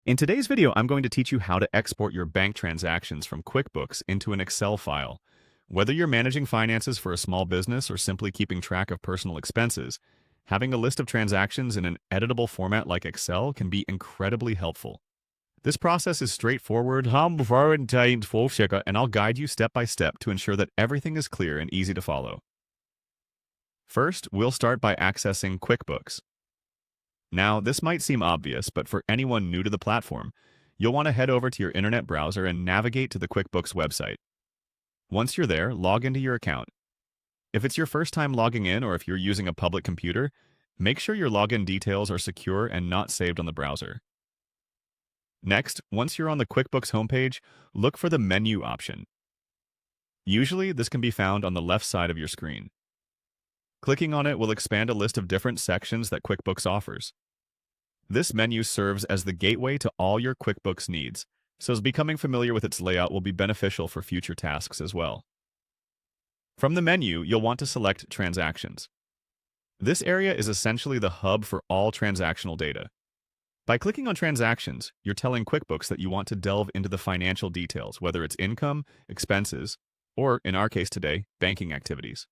In today's video, I'm going to teach you how to export your bank transactions from QuickBooks into an Excel file. Whether you're managing finances for a small business or simply keeping track of personal expenses, having a list of transactions in an editable format like Excel can be incredibly helpful. This process is straightforward, and I'll guide you step by step to ensure that everything is clear and easy to follow. First, we'll start by accessing QuickBooks. Now, this might seem obvious, but for anyone new to the platform, you'll want to head over to your internet browser and navigate to the QuickBooks website. Once you're there, log into your account. If it's your first time logging in or if you're using a public computer, make sure your login details are secure and not saved on the browser. Next, once you're on the QuickBooks homepage, look for the menu option. Usually, this can be found on the left side of your screen. Clicking on it will expand a list of different sections that QuickBooks offers. This menu serves as the gateway to all your QuickBooks needs, so becoming familiar with its layout will be beneficial for future tasks as well. From the menu, you'll want to select Transactions. This area is essentially the hub for all transactional data. By clicking on Transactions, you're telling QuickBooks that you want to delve into the financial details, whether it's income, expenses, or, in our case today, banking activities.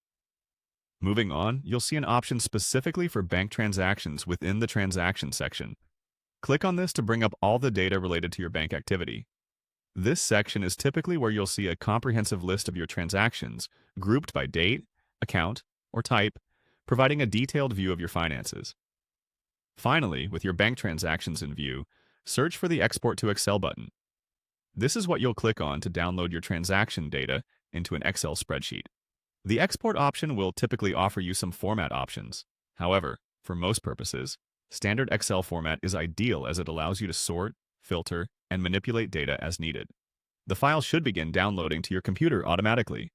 Moving on, you'll see an option specifically for bank transactions within the Transaction section. Click on this to bring up all the data related to your bank activity. This section is typically where you'll see a comprehensive list of your transactions, grouped by date, account, or type, providing a detailed view of your finances. Finally, with your bank transactions in view, search for the Export to Excel button. This is what you'll click on to download your transaction data into an Excel spreadsheet. The export option will typically offer you some format options. However, for most purposes, standard Excel format is ideal as it allows you to sort, filter, and manipulate data as needed. The file should begin downloading to your computer automatically.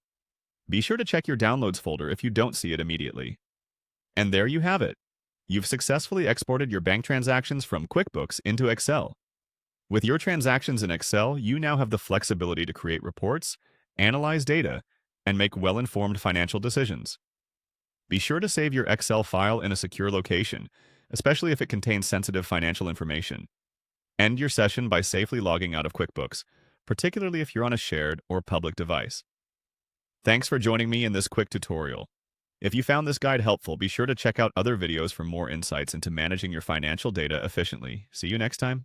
Be sure to check your Downloads folder if you don't see it immediately. And there you have it. You've successfully exported your bank transactions from QuickBooks into Excel. With your transactions in Excel, you now have the flexibility to create reports, analyze data, and make well-informed financial decisions. Be sure to save your Excel file in a secure location, especially if it contains sensitive financial information. End your session by safely logging out of QuickBooks, particularly if you're on a shared or public device. Thanks for joining me in this quick tutorial. If you found this guide helpful, be sure to check out other videos for more insights into managing your financial data efficiently. See you next time.